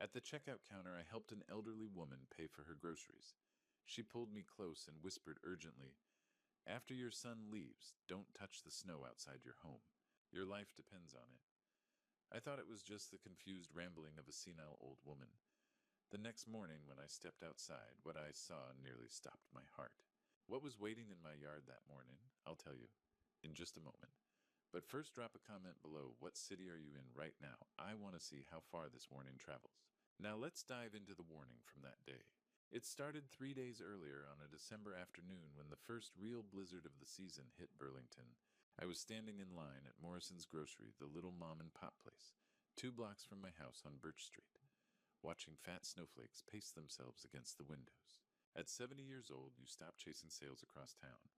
At the checkout counter, I helped an elderly woman pay for her groceries. She pulled me close and whispered urgently, "After your son leaves, don't touch the snow outside your home. Your life depends on it." I thought it was just the confused rambling of a senile old woman. The next morning, when I stepped outside, what I saw nearly stopped my heart. What was waiting in my yard that morning, I'll tell you in just a moment. But first, drop a comment below. What city are you in right now? I want to see how far this warning travels. Now let's dive into the warning from that day. It started 3 days earlier on a December afternoon when the first real blizzard of the season hit Burlington. I was standing in line at Morrison's Grocery, the little mom and pop place, 2 blocks from my house on Birch Street, watching fat snowflakes paste themselves against the windows. At 70 years old, you stop chasing sales across town.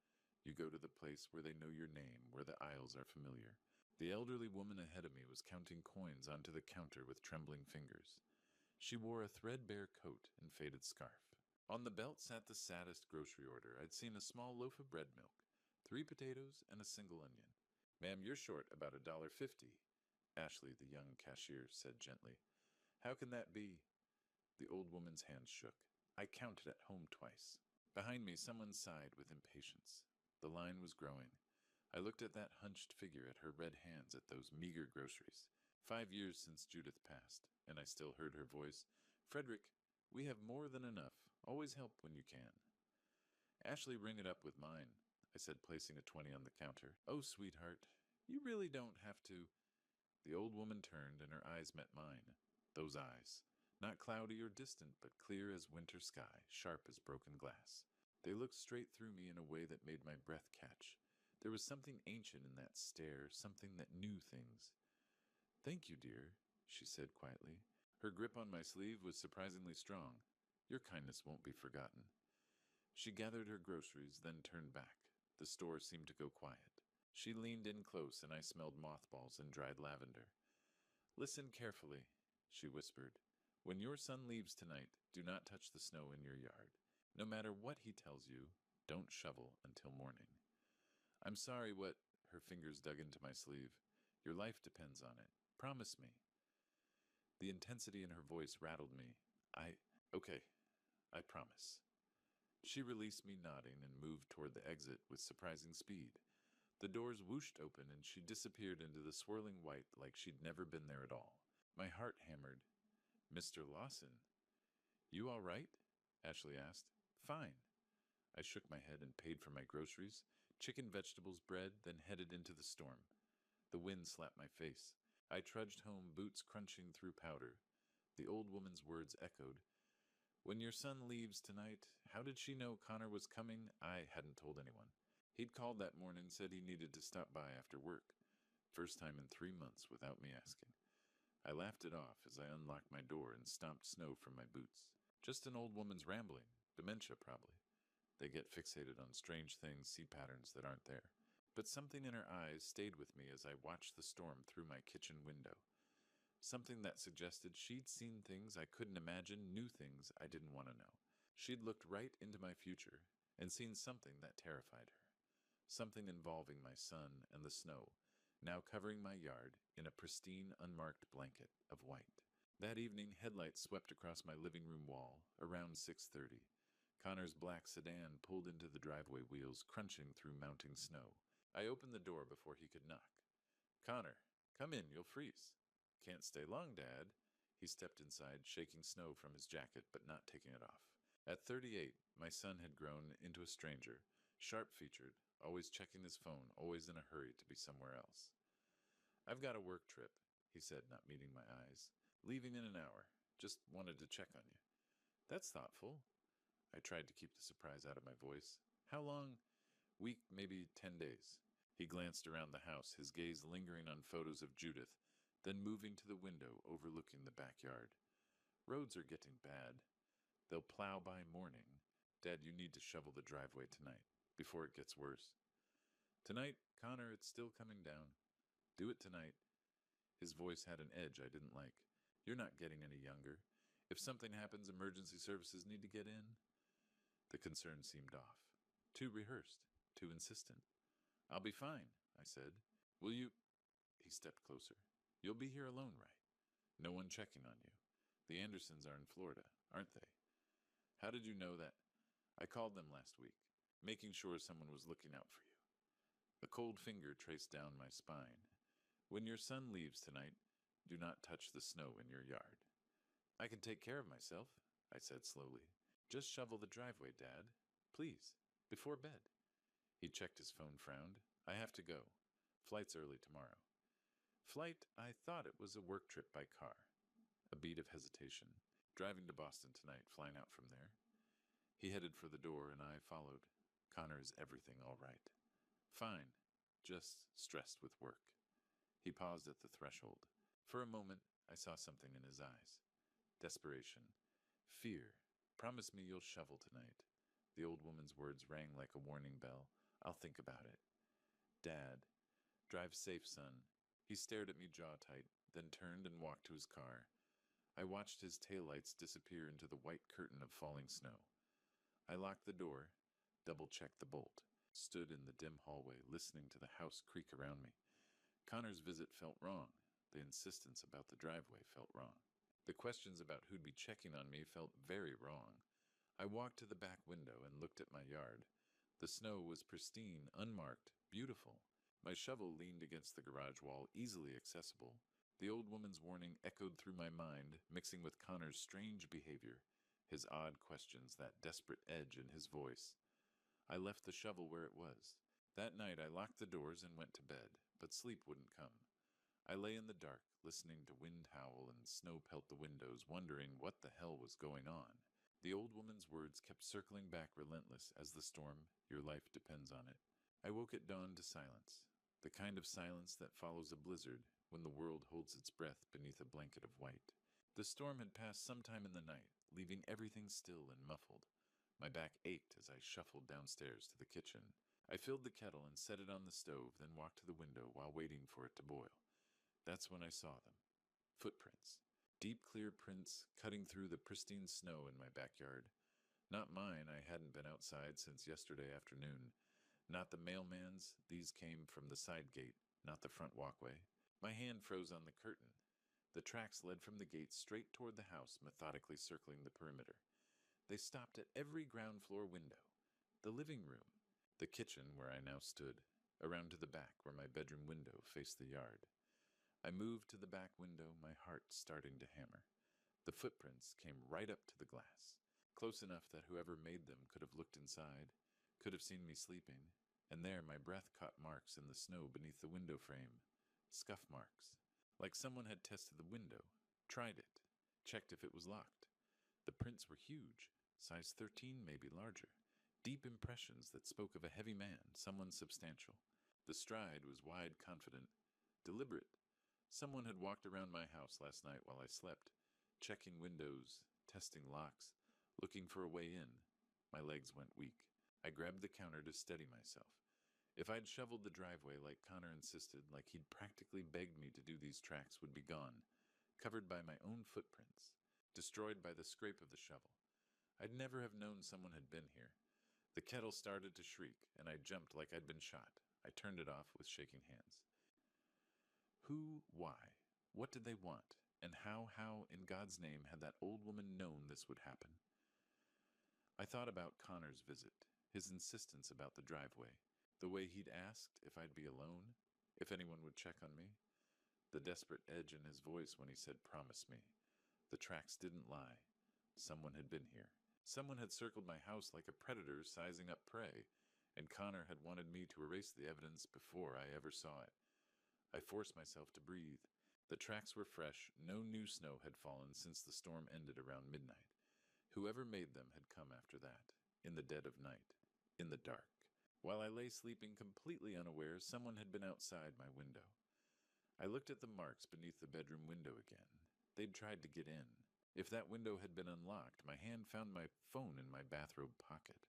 You go to the place where they know your name, where the aisles are familiar. The elderly woman ahead of me was counting coins onto the counter with trembling fingers. She wore a threadbare coat and faded scarf. On the belt sat the saddest grocery order I'd seen: a small loaf of bread milk, 3 potatoes, and a single onion. "Ma'am, you're short about $1.50, Ashley, the young cashier, said gently. "How can that be?" The old woman's hands shook. "I counted at home twice." Behind me, someone sighed with impatience. The line was growing. I looked at that hunched figure, at her red hands, at those meager groceries. 5 years since Judith passed, and I still heard her voice. "Frederick, we have more than enough. Always help when you can." "Ashley, ring it up with mine," I said, placing a 20 on the counter. "Oh, sweetheart, you really don't have to." The old woman turned, and her eyes met mine. Those eyes, not cloudy or distant, but clear as winter sky, sharp as broken glass. They looked straight through me in a way that made my breath catch. There was something ancient in that stare, something that knew things. "Thank you, dear," she said quietly. Her grip on my sleeve was surprisingly strong. "Your kindness won't be forgotten." She gathered her groceries, then turned back. The store seemed to go quiet. She leaned in close, and I smelled mothballs and dried lavender. "Listen carefully," she whispered. "When your son leaves tonight, do not touch the snow in your yard. No matter what he tells you, don't shovel until morning." "I'm sorry, what—" Her fingers dug into my sleeve. "Your life depends on it. Promise me." The intensity in her voice rattled me. Okay, I promise." She released me, nodding, and moved toward the exit with surprising speed. The doors whooshed open, and she disappeared into the swirling white like she'd never been there at all. My heart hammered. "Mr. Lawson." "You all right?" Ashley asked. "Fine." I shook my head and paid for my groceries, chicken, vegetables, bread, then headed into the storm. The wind slapped my face. I trudged home, boots crunching through powder. The old woman's words echoed. "When your son leaves tonight," how did she know Connor was coming? I hadn't told anyone. He'd called that morning, said he needed to stop by after work. First time in 3 months without me asking. I laughed it off as I unlocked my door and stomped snow from my boots. Just an old woman's rambling. Dementia, probably. They get fixated on strange things, see patterns that aren't there. But something in her eyes stayed with me as I watched the storm through my kitchen window. Something that suggested she'd seen things I couldn't imagine, knew things I didn't want to know. She'd looked right into my future and seen something that terrified her. Something involving my son and the snow, now covering my yard in a pristine, unmarked blanket of white. That evening, headlights swept across my living room wall around 6:30. Connor's black sedan pulled into the driveway, wheels crunching through mounting snow. I opened the door before he could knock. "Connor, come in, you'll freeze." "Can't stay long, Dad." He stepped inside, shaking snow from his jacket but not taking it off. At 38, my son had grown into a stranger, sharp-featured, always checking his phone, always in a hurry to be somewhere else. "I've got a work trip," he said, not meeting my eyes. "Leaving in an hour. Just wanted to check on you." "That's thoughtful." I tried to keep the surprise out of my voice. "How long?" "Week, maybe 10 days. He glanced around the house, his gaze lingering on photos of Judith, then moving to the window overlooking the backyard. "Roads are getting bad. They'll plow by morning. Dad, you need to shovel the driveway tonight, before it gets worse." "Tonight, Connor, it's still coming down. Do it tonight." His voice had an edge I didn't like. "You're not getting any younger. If something happens, emergency services need to get in." The concern seemed off. Too rehearsed. Too insistent. "I'll be fine," I said. "Will you—" He stepped closer. "You'll be here alone, right? No one checking on you." The Andersons are in Florida, aren't they? How did you know that? I called them last week, making sure someone was looking out for you. A cold finger traced down my spine. When your son leaves tonight, do not touch the snow in your yard. I can take care of myself, I said slowly. Just shovel the driveway, Dad. Please, before bed. He checked his phone, frowned. I have to go. Flight's early tomorrow. Flight? I thought it was a work trip by car. A beat of hesitation. Driving to Boston tonight, flying out from there. He headed for the door, and I followed. Connor, is everything all right? Fine. Just stressed with work. He paused at the threshold. For a moment, I saw something in his eyes. Desperation. Fear. Promise me you'll shovel tonight. The old woman's words rang like a warning bell. I'll think about it. Dad. Drive safe, son. He stared at me jaw tight, then turned and walked to his car. I watched his taillights disappear into the white curtain of falling snow. I locked the door, double-checked the bolt, stood in the dim hallway listening to the house creak around me. Connor's visit felt wrong. The insistence about the driveway felt wrong. The questions about who'd be checking on me felt very wrong. I walked to the back window and looked at my yard. The snow was pristine, unmarked, beautiful. My shovel leaned against the garage wall, easily accessible. The old woman's warning echoed through my mind, mixing with Connor's strange behavior, his odd questions, that desperate edge in his voice. I left the shovel where it was. That night I locked the doors and went to bed, but sleep wouldn't come. I lay in the dark, listening to wind howl and snow pelt the windows, wondering what the hell was going on. The old woman's words kept circling back relentless as the storm, your life depends on it. I woke at dawn to silence, the kind of silence that follows a blizzard when the world holds its breath beneath a blanket of white. The storm had passed sometime in the night, leaving everything still and muffled. My back ached as I shuffled downstairs to the kitchen. I filled the kettle and set it on the stove, then walked to the window while waiting for it to boil. That's when I saw them. Footprints. Deep, clear prints cutting through the pristine snow in my backyard. Not mine, I hadn't been outside since yesterday afternoon. Not the mailman's, these came from the side gate, not the front walkway. My hand froze on the curtain. The tracks led from the gate straight toward the house, methodically circling the perimeter. They stopped at every ground floor window. The living room, the kitchen where I now stood, around to the back where my bedroom window faced the yard. I moved to the back window, my heart starting to hammer. The footprints came right up to the glass, close enough that whoever made them could have looked inside, could have seen me sleeping, and there my breath caught marks in the snow beneath the window frame. Scuff marks. Like someone had tested the window, tried it, checked if it was locked. The prints were huge, size 13, maybe larger. Deep impressions that spoke of a heavy man, someone substantial. The stride was wide, confident, deliberate. Someone had walked around my house last night while I slept, checking windows, testing locks, looking for a way in. My legs went weak. I grabbed the counter to steady myself. If I'd shoveled the driveway like Connor insisted, like he'd practically begged me to do, these tracks would be gone, covered by my own footprints, destroyed by the scrape of the shovel. I'd never have known someone had been here. The kettle started to shriek, and I jumped like I'd been shot. I turned it off with shaking hands. Who, why, what did they want, and how, in God's name, had that old woman known this would happen? I thought about Connor's visit, his insistence about the driveway, the way he'd asked if I'd be alone, if anyone would check on me, the desperate edge in his voice when he said, "Promise me." The tracks didn't lie. Someone had been here. Someone had circled my house like a predator sizing up prey, and Connor had wanted me to erase the evidence before I ever saw it. I forced myself to breathe. The tracks were fresh. No new snow had fallen since the storm ended around midnight. Whoever made them had come after that, in the dead of night, in the dark. While I lay sleeping completely unaware, someone had been outside my window. I looked at the marks beneath the bedroom window again. They'd tried to get in. If that window had been unlocked, my hand found my phone in my bathrobe pocket.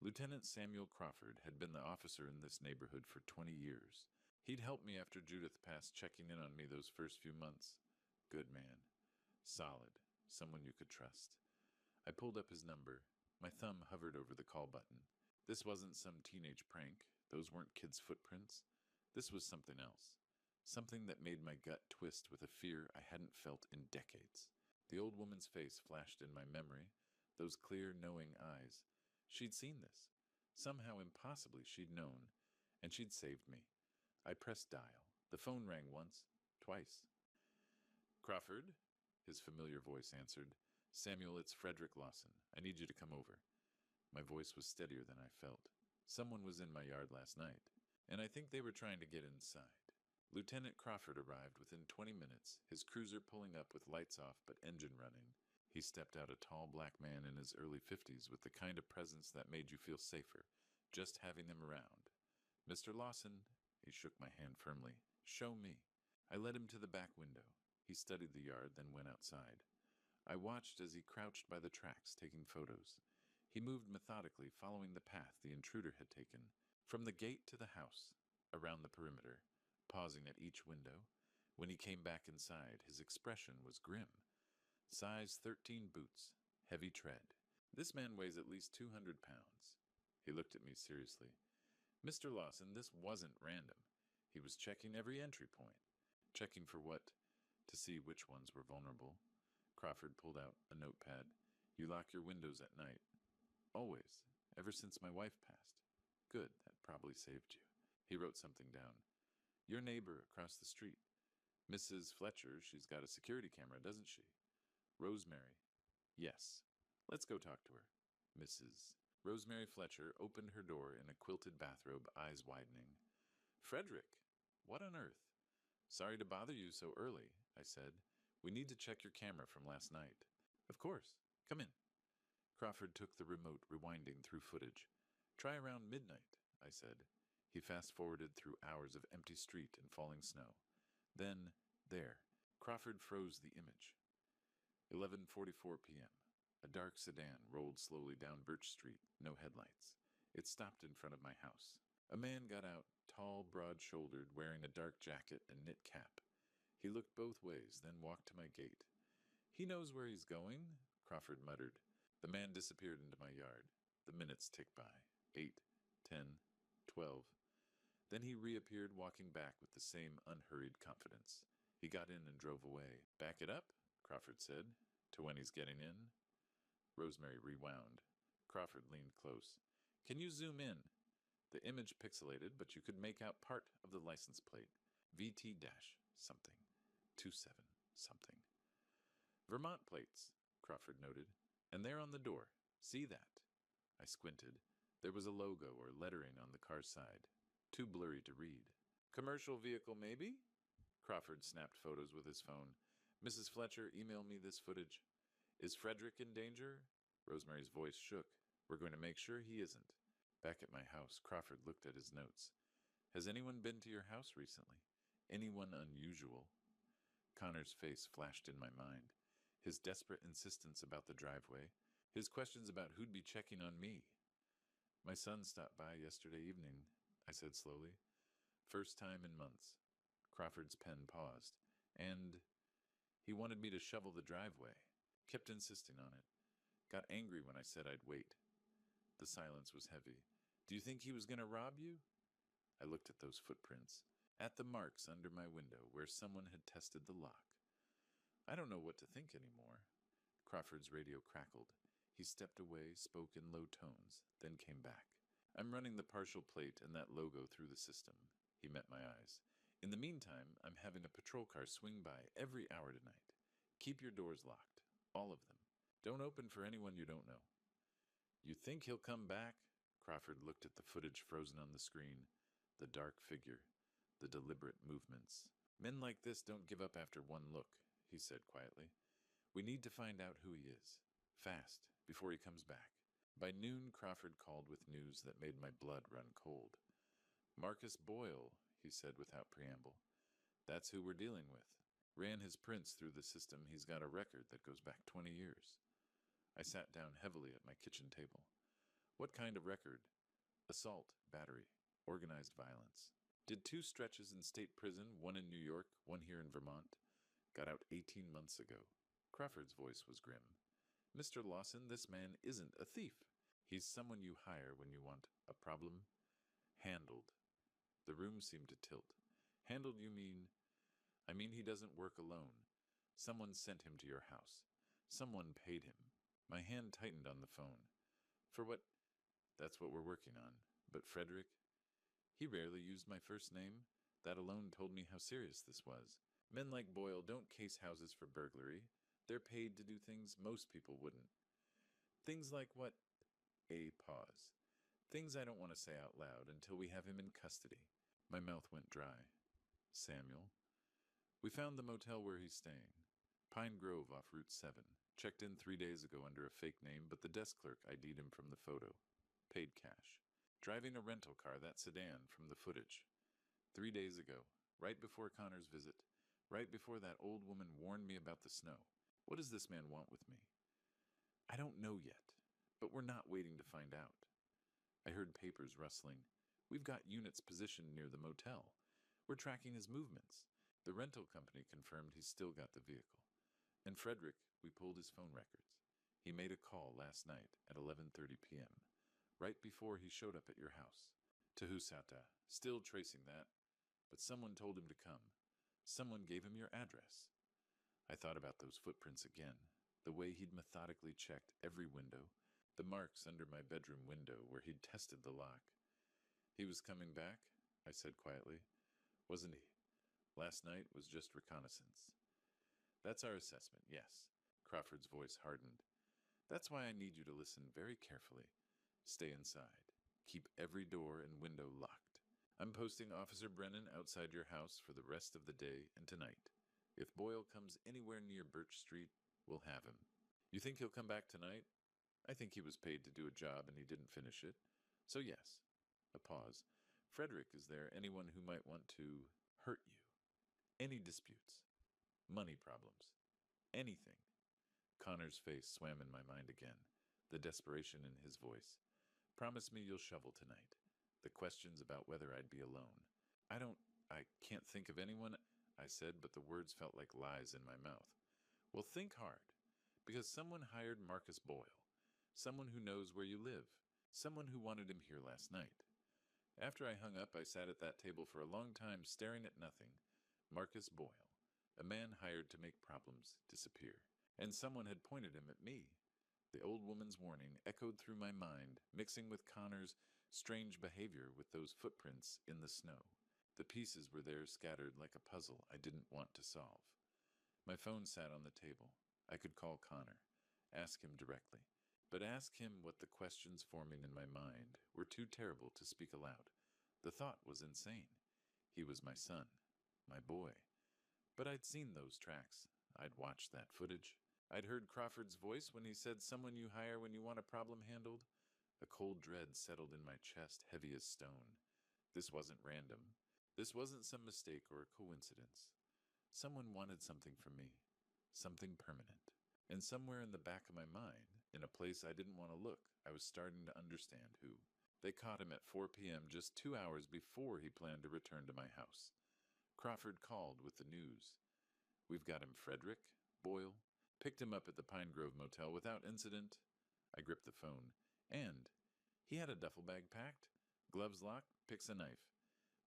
Lieutenant Samuel Crawford had been the officer in this neighborhood for 20 years. He'd helped me after Judith passed, checking in on me those first few months. Good man. Solid. Someone you could trust. I pulled up his number. My thumb hovered over the call button. This wasn't some teenage prank. Those weren't kids' footprints. This was something else. Something that made my gut twist with a fear I hadn't felt in decades. The old woman's face flashed in my memory, those clear, knowing eyes. She'd seen this. Somehow impossibly she'd known, and she'd saved me. I pressed dial. The phone rang once, twice. Crawford, his familiar voice answered. Samuel, it's Frederick Lawson. I need you to come over. My voice was steadier than I felt. Someone was in my yard last night, and I think they were trying to get inside. Lieutenant Crawford arrived within 20 minutes, his cruiser pulling up with lights off but engine running. He stepped out a tall black man in his early 50s with the kind of presence that made you feel safer, just having them around. Mr. Lawson, he shook my hand firmly. Show me. I led him to the back window. He studied the yard, then went outside. I watched as he crouched by the tracks, taking photos. He moved methodically, following the path the intruder had taken, from the gate to the house, around the perimeter, pausing at each window. When he came back inside, his expression was grim. Size 13 boots, heavy tread. This man weighs at least 200 pounds. He looked at me seriously. Mr. Lawson, this wasn't random. He was checking every entry point. Checking for what? To see which ones were vulnerable. Crawford pulled out a notepad. You lock your windows at night. Always. Ever since my wife passed. Good, that probably saved you. He wrote something down. Your neighbor across the street. Mrs. Fletcher, she's got a security camera, doesn't she? Rosemary. Yes. Let's go talk to her. Mrs. Rosemary Fletcher opened her door in a quilted bathrobe, eyes widening. Frederick, what on earth? Sorry to bother you so early, I said. We need to check your camera from last night. Of course. Come in. Crawford took the remote, rewinding through footage. Try around midnight, I said. He fast-forwarded through hours of empty street and falling snow. Then, there, Crawford froze the image. 11:44 p.m. A dark sedan rolled slowly down Birch Street, no headlights. It stopped in front of my house. A man got out, tall, broad-shouldered, wearing a dark jacket and knit cap. He looked both ways, then walked to my gate. He knows where he's going, Crawford muttered. The man disappeared into my yard. The minutes ticked by. 8, 10, 12. Then he reappeared, walking back with the same unhurried confidence. He got in and drove away. Back it up, Crawford said, to when he's getting in. Rosemary rewound. Crawford leaned close. Can you zoom in? The image pixelated, but you could make out part of the license plate. VT dash something. 27 something. Vermont plates, Crawford noted. And they're on the door. See that? I squinted. There was a logo or lettering on the car's side. Too blurry to read. Commercial vehicle, maybe? Crawford snapped photos with his phone. Mrs. Fletcher, email me this footage. Is Frederick in danger? Rosemary's voice shook. We're going to make sure he isn't. Back at my house, Crawford looked at his notes. Has anyone been to your house recently? Anyone unusual? Connor's face flashed in my mind. His desperate insistence about the driveway. His questions about who'd be checking on me. My son stopped by yesterday evening, I said slowly. First time in months. Crawford's pen paused. And he wanted me to shovel the driveway. Kept insisting on it. Got angry when I said I'd wait. The silence was heavy. Do you think he was going to rob you? I looked at those footprints. At the marks under my window where someone had tested the lock. I don't know what to think anymore. Crawford's radio crackled. He stepped away, spoke in low tones, then came back. I'm running the partial plate and that logo through the system. He met my eyes. In the meantime, I'm having a patrol car swing by every hour tonight. Keep your doors locked. All of them. Don't open for anyone you don't know. You think he'll come back? Crawford looked at the footage frozen on the screen. The dark figure. The deliberate movements. Men like this don't give up after one look, he said quietly. We need to find out who he is. Fast, before he comes back. By noon, Crawford called with news that made my blood run cold. Marcus Boyle, he said without preamble. That's who we're dealing with. Ran his prints through the system. He's got a record that goes back 20 years. I sat down heavily at my kitchen table. What kind of record? Assault, battery, organized violence. Did 2 stretches in state prison, one in New York, one here in Vermont. Got out 18 months ago. Crawford's voice was grim. Mr. Lawson, this man isn't a thief. He's someone you hire when you want a problem handled. The room seemed to tilt. Handled, you mean? I mean he doesn't work alone. Someone sent him to your house. Someone paid him. My hand tightened on the phone. For what? That's what we're working on. But Frederick? He rarely used my first name. That alone told me how serious this was. Men like Boyle don't case houses for burglary. They're paid to do things most people wouldn't. Things like what? A pause. Things I don't want to say out loud until we have him in custody. My mouth went dry. Samuel? We found the motel where he's staying. Pine Grove off Route 7. Checked in 3 days ago under a fake name, but the desk clerk ID'd him from the photo. Paid cash. Driving a rental car, that sedan, from the footage. 3 days ago, right before Connor's visit. Right before that old woman warned me about the snow. What does this man want with me? I don't know yet, but we're not waiting to find out. I heard papers rustling. We've got units positioned near the motel. We're tracking his movements. The rental company confirmed he's still got the vehicle. And Frederick, we pulled his phone records. He made a call last night at 11:30 p.m., right before he showed up at your house. To Husata, still tracing that, but someone told him to come. Someone gave him your address. I thought about those footprints again, the way he'd methodically checked every window, the marks under my bedroom window where he'd tested the lock. He was coming back, I said quietly. Wasn't he? Last night was just reconnaissance. That's our assessment, yes. Crawford's voice hardened. That's why I need you to listen very carefully. Stay inside. Keep every door and window locked. I'm posting Officer Brennan outside your house for the rest of the day and tonight. If Boyle comes anywhere near Birch Street, we'll have him. You think he'll come back tonight? I think he was paid to do a job and he didn't finish it. So yes. A pause. Frederick, is there anyone who might want to hurt you? Any disputes? Money problems? Anything? Connor's face swam in my mind again, the desperation in his voice. Promise me you'll shovel tonight. The questions about whether I'd be alone. I can't think of anyone, I said, but the words felt like lies in my mouth. Well, think hard. Because someone hired Marcus Boyle. Someone who knows where you live. Someone who wanted him here last night. After I hung up, I sat at that table for a long time staring at nothing. Marcus Boyle. A man hired to make problems disappear. And someone had pointed him at me. The old woman's warning echoed through my mind, mixing with Connor's strange behavior with those footprints in the snow. The pieces were there scattered like a puzzle I didn't want to solve. My phone sat on the table. I could call Connor, ask him directly. But ask him what the questions forming in my mind were too terrible to speak aloud. The thought was insane. He was my son, my boy. But I'd seen those tracks. I'd watched that footage. I'd heard Crawford's voice when he said someone you hire when you want a problem handled. A cold dread settled in my chest, heavy as stone. This wasn't random. This wasn't some mistake or a coincidence. Someone wanted something from me, something permanent. And somewhere in the back of my mind, in a place I didn't want to look, I was starting to understand who. They caught him at 4 p.m. just 2 hours before he planned to return to my house. Crawford called with the news. We've got him, Frederick. Boyle. Picked him up at the Pine Grove Motel without incident. I gripped the phone. And he had a duffel bag packed, gloves locked, picks a knife.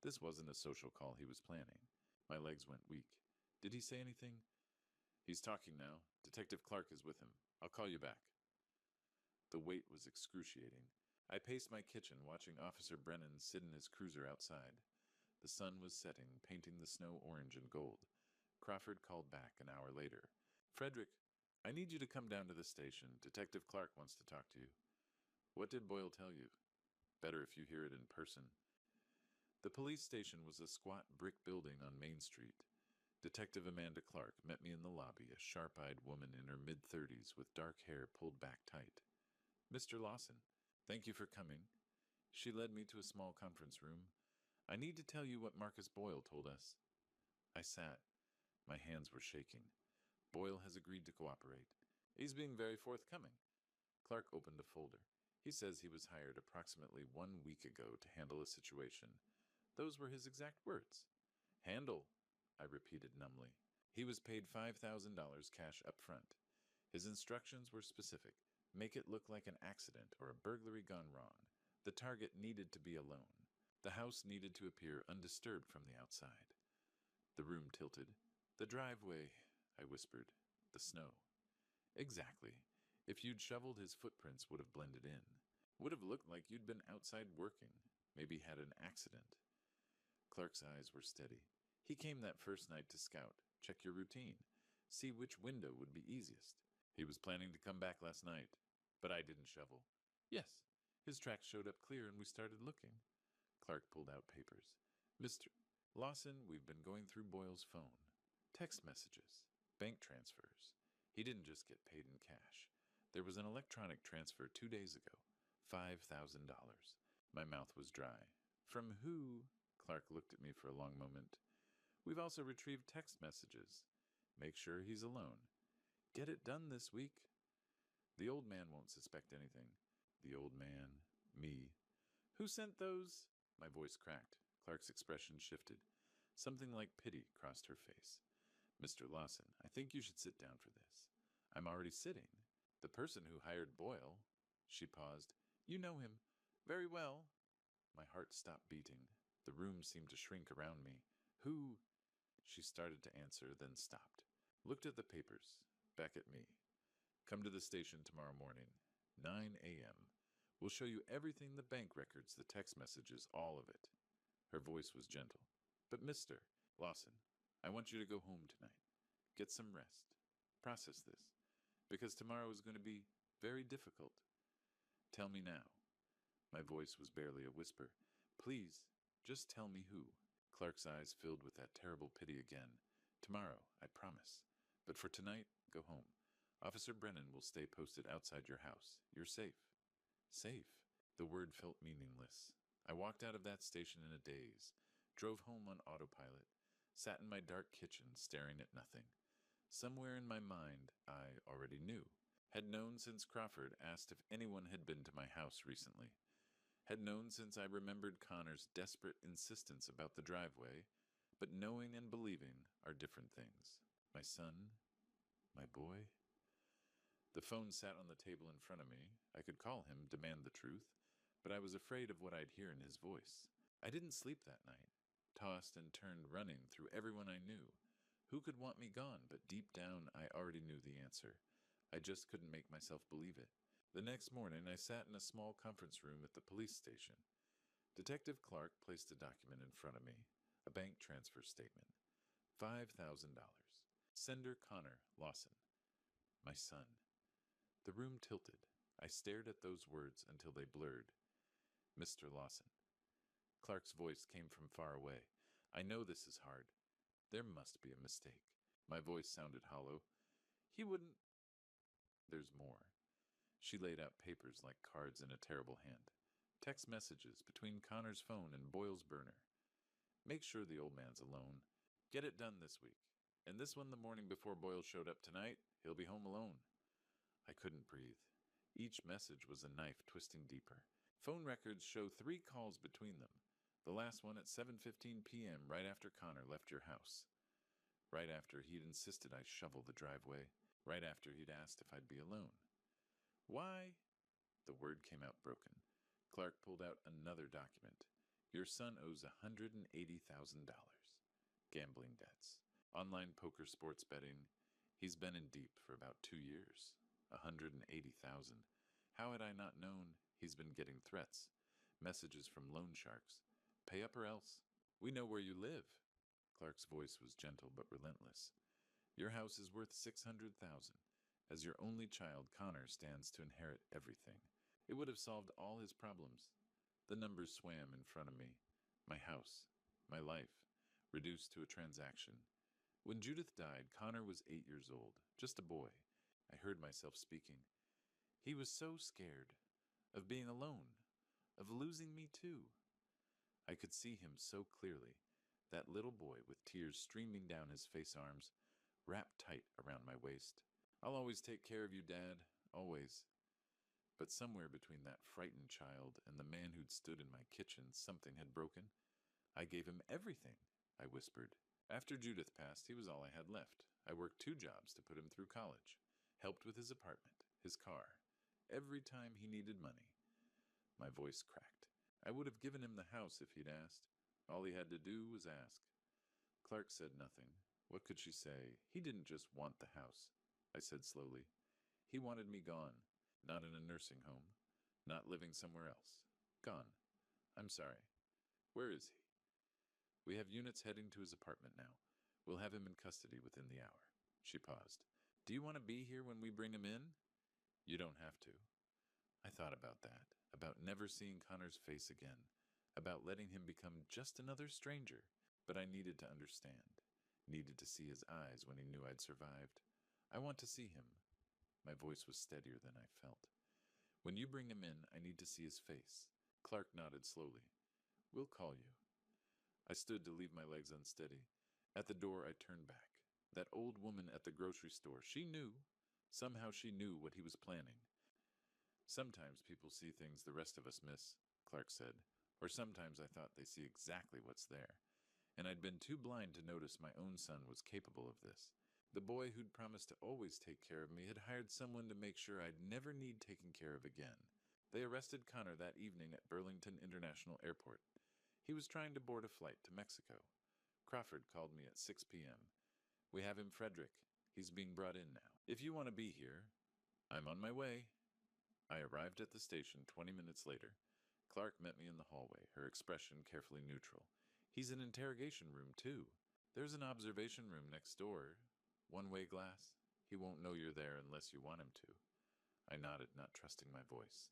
This wasn't a social call he was planning. My legs went weak. Did he say anything? He's talking now. Detective Clark is with him. I'll call you back. The wait was excruciating. I paced my kitchen, watching Officer Brennan sit in his cruiser outside. The sun was setting, painting the snow orange and gold. Crawford called back an hour later. Frederick, I need you to come down to the station. Detective Clark wants to talk to you. What did Boyle tell you? Better if you hear it in person. The police station was a squat brick building on Main Street. Detective Amanda Clark met me in the lobby, a sharp-eyed woman in her mid-30s with dark hair pulled back tight. Mr. Lawson, thank you for coming. She led me to a small conference room. I need to tell you what Marcus Boyle told us. I sat. My hands were shaking. Boyle has agreed to cooperate. He's being very forthcoming. Clark opened a folder. He says he was hired approximately 1 week ago to handle a situation. Those were his exact words. Handle, I repeated numbly. He was paid $5,000 cash up front. His instructions were specific. Make it look like an accident or a burglary gone wrong. The target needed to be alone. The house needed to appear undisturbed from the outside. The room tilted. The driveway, I whispered. The snow. Exactly. If you'd shoveled, his footprints would have blended in. Would have looked like you'd been outside working, maybe had an accident. Clark's eyes were steady. He came that first night to scout, check your routine, see which window would be easiest. He was planning to come back last night, but I didn't shovel. Yes, his tracks showed up clear and we started looking. Clark pulled out papers. Mr. Lawson, we've been going through Boyle's phone. Text messages, bank transfers. He didn't just get paid in cash. There was an electronic transfer 2 days ago, $5,000. My mouth was dry. From who? Clark looked at me for a long moment. We've also retrieved text messages. Make sure he's alone. Get it done this week. The old man won't suspect anything. The old man, me. Who sent those? My voice cracked. Clark's expression shifted. Something like pity crossed her face. Mr. Lawson, I think you should sit down for this. I'm already sitting. The person who hired Boyle. She paused. You know him. Very well. My heart stopped beating. The room seemed to shrink around me. Who? She started to answer, then stopped. Looked at the papers. Back at me. Come to the station tomorrow morning. 9 a.m. We'll show you everything, the bank records, the text messages, all of it. Her voice was gentle. But Mr. Lawson, I want you to go home tonight. Get some rest. Process this. Because tomorrow is going to be very difficult. Tell me now. My voice was barely a whisper. Please, just tell me who. Clark's eyes filled with that terrible pity again. Tomorrow, I promise. But for tonight, go home. Officer Brennan will stay posted outside your house. You're safe. Safe. The word felt meaningless. I walked out of that station in a daze, drove home on autopilot, sat in my dark kitchen staring at nothing. Somewhere in my mind, I already knew. Had known since Crawford asked if anyone had been to my house recently. Had known since I remembered Connor's desperate insistence about the driveway, but knowing and believing are different things. My son? My boy? The phone sat on the table in front of me. I could call him, demand the truth, but I was afraid of what I'd hear in his voice. I didn't sleep that night, tossed and turned running through everyone I knew. Who could want me gone? But deep down, I already knew the answer. I just couldn't make myself believe it. The next morning, I sat in a small conference room at the police station. Detective Clark placed a document in front of me, a bank transfer statement. $5,000. Sender Connor Lawson. My son. The room tilted. I stared at those words until they blurred. Mr. Lawson. Clark's voice came from far away. I know this is hard. There must be a mistake. My voice sounded hollow. He wouldn't. There's more. She laid out papers like cards in a terrible hand. Text messages between Connor's phone and Boyle's burner. Make sure the old man's alone. Get it done this week. And this one the morning before Boyle showed up tonight, he'll be home alone. I couldn't breathe. Each message was a knife twisting deeper. Phone records show 3 calls between them. The last one at 7:15 p.m. right after Connor left your house. Right after he'd insisted I shovel the driveway. Right after he'd asked if I'd be alone. Why? The word came out broken. Clark pulled out another document. Your son owes $180,000. Gambling debts. Online poker sports betting. He's been in deep for about 2 years. $180,000. How had I not known? He's been getting threats. Messages from loan sharks. Pay up or else. We know where you live. Clark's voice was gentle but relentless. Your house is worth $600,000. As your only child, Connor stands to inherit everything. It would have solved all his problems. The numbers swam in front of me. My house, my life, reduced to a transaction. When Judith died, Connor was 8 years old, just a boy. I heard myself speaking. He was so scared of being alone, of losing me too. I could see him so clearly, that little boy with tears streaming down his face arms, wrapped tight around my waist. I'll always take care of you, Dad, always. But somewhere between that frightened child and the man who'd stood in my kitchen, something had broken. I gave him everything, I whispered. After Judith passed, he was all I had left. I worked 2 jobs to put him through college, helped with his apartment, his car, every time he needed money. My voice cracked. I would have given him the house if he'd asked. All he had to do was ask. Clark said nothing. What could she say? He didn't just want the house. I said slowly, He wanted me gone. Not in a nursing home. Not living somewhere else. Gone. I'm sorry. Where is he? We have units heading to his apartment now. We'll have him in custody within the hour. She paused. Do you want to be here when we bring him in? You don't have to. I thought about that, about never seeing Connor's face again, about letting him become just another stranger. But I needed to understand, needed to see his eyes when he knew I'd survived. I want to see him. My voice was steadier than I felt. When you bring him in, I need to see his face. Clark nodded slowly. We'll call you. I stood to leave my legs unsteady. At the door, I turned back. That old woman at the grocery store, she knew. Somehow she knew what he was planning. Sometimes people see things the rest of us miss, Clark said. Or sometimes I thought they see exactly what's there. And I'd been too blind to notice my own son was capable of this. The boy who'd promised to always take care of me had hired someone to make sure I'd never need taken care of again. They arrested Connor that evening at Burlington International Airport. He was trying to board a flight to Mexico. Crawford called me at 6 p.m. We have him, Frederick. He's being brought in now. If you want to be here, I'm on my way. I arrived at the station 20 minutes later. Clark met me in the hallway, her expression carefully neutral. He's in interrogation room, too. There's an observation room next door. One-way glass. He won't know you're there unless you want him to. I nodded, not trusting my voice.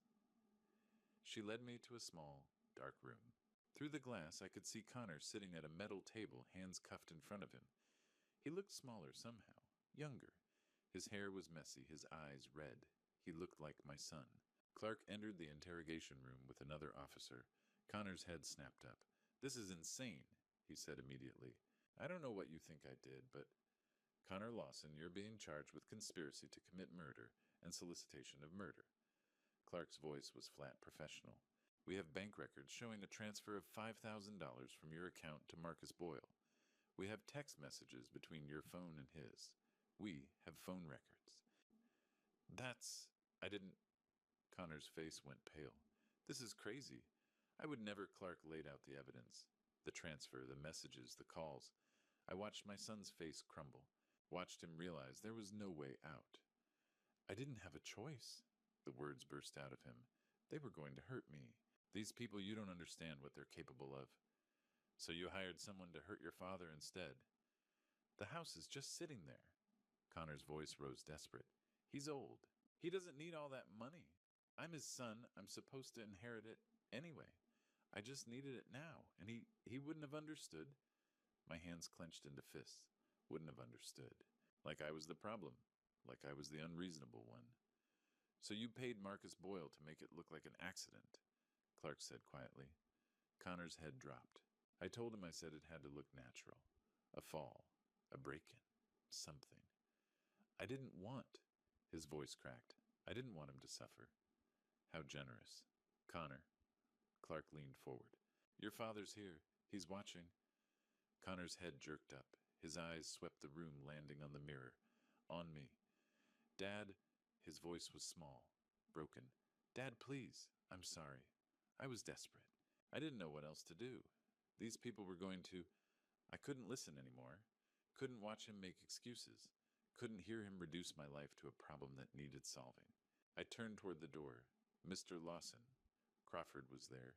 She led me to a small, dark room. Through the glass, I could see Connor sitting at a metal table, hands cuffed in front of him. He looked smaller somehow, younger. His hair was messy, his eyes red. He looked like my son. Clark entered the interrogation room with another officer. Connor's head snapped up. This is insane, he said immediately. I don't know what you think I did, but Connor Lawson, you're being charged with conspiracy to commit murder and solicitation of murder. Clark's voice was flat professional. We have bank records showing a transfer of $5,000 from your account to Marcus Boyle. We have text messages between your phone and his. We have phone records. I didn't. Connor's face went pale. This is crazy. I would never. Clark laid out the evidence. The transfer, the messages, the calls. I watched my son's face crumble. Watched him realize there was no way out. I didn't have a choice. The words burst out of him. They were going to hurt me. These people, you don't understand what they're capable of. So you hired someone to hurt your father instead. The house is just sitting there. Connor's voice rose desperate. He's old. He doesn't need all that money. I'm his son. I'm supposed to inherit it anyway. I just needed it now, and he wouldn't have understood. My hands clenched into fists. Wouldn't have understood. Like I was the problem. Like I was the unreasonable one. So you paid Marcus Boyle to make it look like an accident, Clark said quietly. Connor's head dropped. I told him I said it had to look natural. A fall. A break-in. Something. I didn't want. His voice cracked. I didn't want him to suffer. How generous. Connor. Clark leaned forward. Your father's here. He's watching. Connor's head jerked up. His eyes swept the room, landing on the mirror. On me. Dad. His voice was small. Broken. Dad, please. I'm sorry. I was desperate. I didn't know what else to do. These people were going to. I couldn't listen anymore. Couldn't watch him make excuses. Couldn't hear him reduce my life to a problem that needed solving. I turned toward the door. Mr. Lawson. Crawford was there.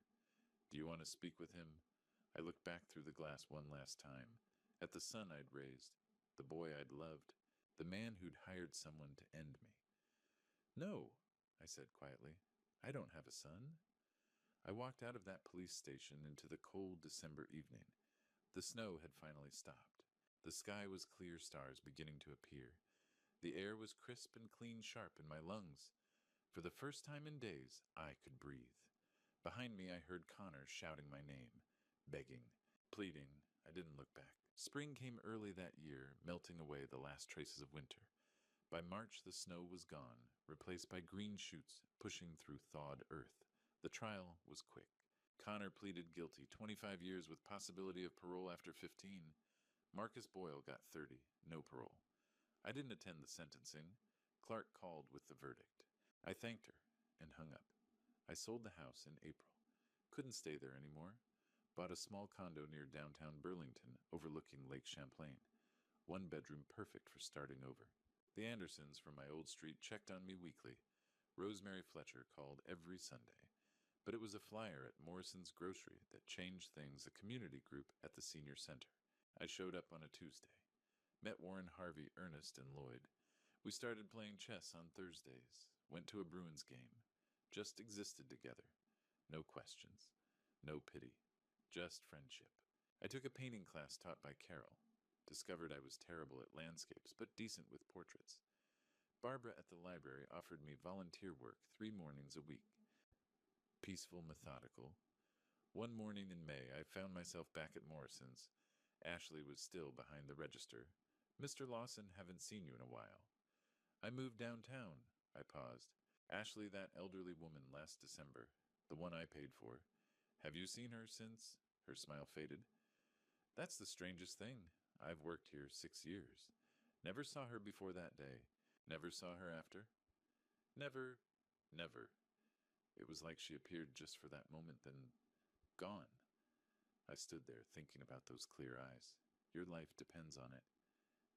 Do you want to speak with him? I looked back through the glass one last time. At the son I'd raised. The boy I'd loved. The man who'd hired someone to end me. No, I said quietly. I don't have a son. I walked out of that police station into the cold December evening. The snow had finally stopped. The sky was clear, stars beginning to appear. The air was crisp and clean sharp in my lungs. For the first time in days, I could breathe. Behind me, I heard Connor shouting my name, begging, pleading. I didn't look back. Spring came early that year, melting away the last traces of winter. By March, the snow was gone, replaced by green shoots pushing through thawed earth. The trial was quick. Connor pleaded guilty, 25 years with possibility of parole after 15. Marcus Boyle got 30, no parole. I didn't attend the sentencing. Clark called with the verdict. I thanked her and hung up. I sold the house in April. Couldn't stay there anymore. Bought a small condo near downtown Burlington, overlooking Lake Champlain. One bedroom, perfect for starting over. The Andersons from my old street checked on me weekly. Rosemary Fletcher called every Sunday. But it was a flyer at Morrison's Grocery that changed things, a community group at the senior center. I showed up on a Tuesday. Met Warren Harvey, Ernest, and Lloyd. We started playing chess on Thursdays. Went to a Bruins game. Just existed together. No questions. No pity. Just friendship. I took a painting class taught by Carol. Discovered I was terrible at landscapes, but decent with portraits. Barbara at the library offered me volunteer work 3 mornings a week. Peaceful, methodical. One morning in May, I found myself back at Morrison's. Ashley was still behind the register. "Mr. Lawson, haven't seen you in a while." "I moved downtown." I paused. "Ashley, that elderly woman last December. The one I paid for. Have you seen her since?" Her smile faded. "That's the strangest thing. I've worked here 6 years. Never saw her before that day. Never saw her after?" "Never, never." It was like she appeared just for that moment, then gone. I stood there thinking about those clear eyes. "Your life depends on it."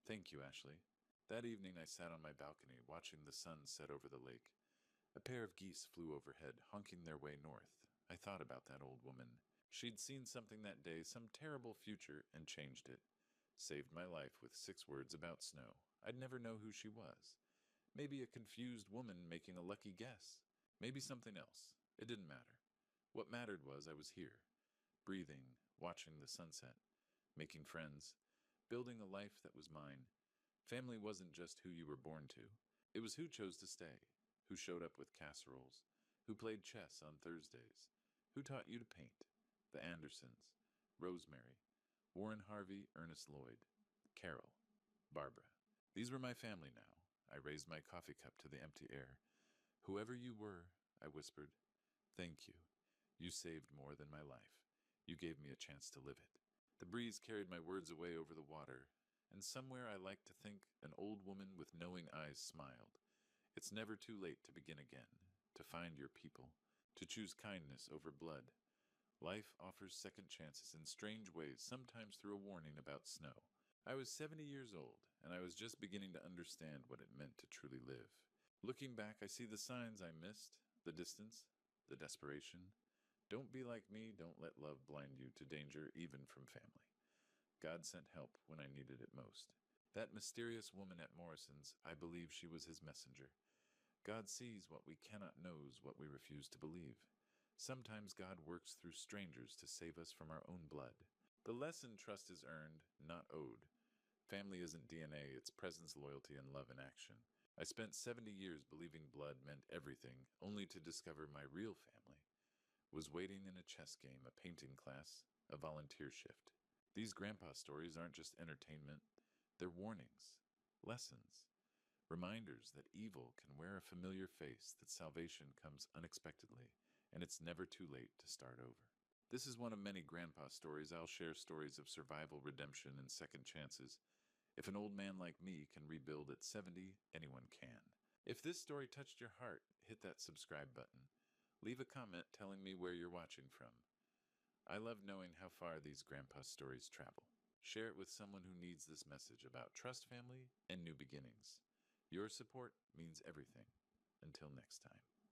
"Thank you, Ashley." That evening I sat on my balcony, watching the sun set over the lake. A pair of geese flew overhead, honking their way north. I thought about that old woman. She'd seen something that day, some terrible future, and changed it. Saved my life with 6 words about snow. I'd never know who she was. Maybe a confused woman making a lucky guess. Maybe something else. It didn't matter. What mattered was I was here, breathing, watching the sunset, making friends, building a life that was mine. Family wasn't just who you were born to. It was who chose to stay, who showed up with casseroles, who played chess on Thursdays, who taught you to paint. The Andersons, Rosemary, Warren Harvey, Ernest Lloyd, Carol, Barbara. These were my family now. I raised my coffee cup to the empty air. "Whoever you were," I whispered, "thank you. You saved more than my life. You gave me a chance to live it." The breeze carried my words away over the water, and somewhere I like to think an old woman with knowing eyes smiled. It's never too late to begin again, to find your people, to choose kindness over blood. Life offers second chances in strange ways, sometimes through a warning about snow. I was 70 years old, and I was just beginning to understand what it meant to truly live. Looking back, I see the signs I missed, the distance, the desperation. Don't be like me, don't let love blind you to danger, even from family. God sent help when I needed it most. That mysterious woman at Morrison's, I believe she was his messenger. God sees what we cannot, knows what we refuse to believe. Sometimes God works through strangers to save us from our own blood. The lesson: trust is earned, not owed. Family isn't DNA, it's presence, loyalty, and love in action. I spent 70 years believing blood meant everything, only to discover my real family was waiting in a chess game, a painting class, a volunteer shift. These grandpa stories aren't just entertainment, they're warnings, lessons, reminders that evil can wear a familiar face, that salvation comes unexpectedly, and it's never too late to start over. This is one of many grandpa stories. I'll share stories of survival, redemption, and second chances. If an old man like me can rebuild at 70, anyone can. If this story touched your heart, hit that subscribe button. Leave a comment telling me where you're watching from. I love knowing how far these grandpa stories travel. Share it with someone who needs this message about trust, family, and new beginnings. Your support means everything. Until next time.